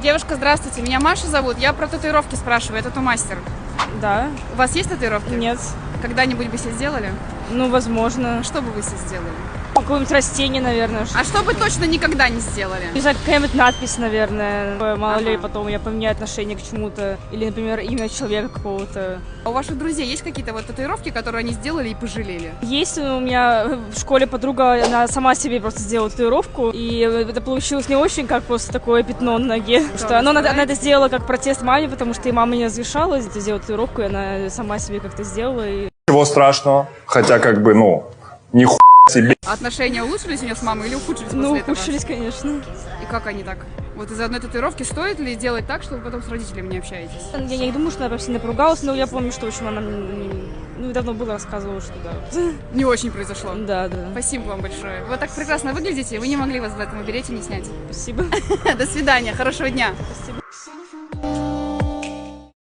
Девушка, здравствуйте, меня Маша зовут. Я про татуировки спрашиваю, я тату-мастер. Да. У вас есть татуировки? Нет. Когда-нибудь бы себе сделали? Ну, возможно. Что бы вы себе сделали? Какое-нибудь растение, наверное. А что бы точно никогда не сделали? Не знаю, какая-нибудь надпись, наверное. Мало ли, Ага. потом я поменяю отношение к чему-то. Или, например, имя человека какого-то. А у ваших друзей есть какие-то вот татуировки, которые они сделали и пожалели? Есть у меня в школе подруга, она сама себе просто сделала татуировку. И это получилось не очень, как просто такое пятно на ноге. Что она это сделала как протест маме, потому что ей мама не разрешала сделать татуировку, и она сама себе как-то сделала. И... Ничего страшного, хотя как бы, ни хуя себе. Отношения улучшились у нее с мамой или ухудшились после этого? Ухудшились, конечно. И как они так? Вот из-за одной татуировки стоит ли делать так, чтобы потом с родителями не общаетесь? Я не думаю, что она прям сильно поругалась, но я помню, что, в общем, она давно было рассказывала, что да. Не очень произошло. Да. Спасибо вам большое. Вы так прекрасно выглядите, вы не могли вас в этом берете не снять. Спасибо. До свидания, хорошего дня. Спасибо.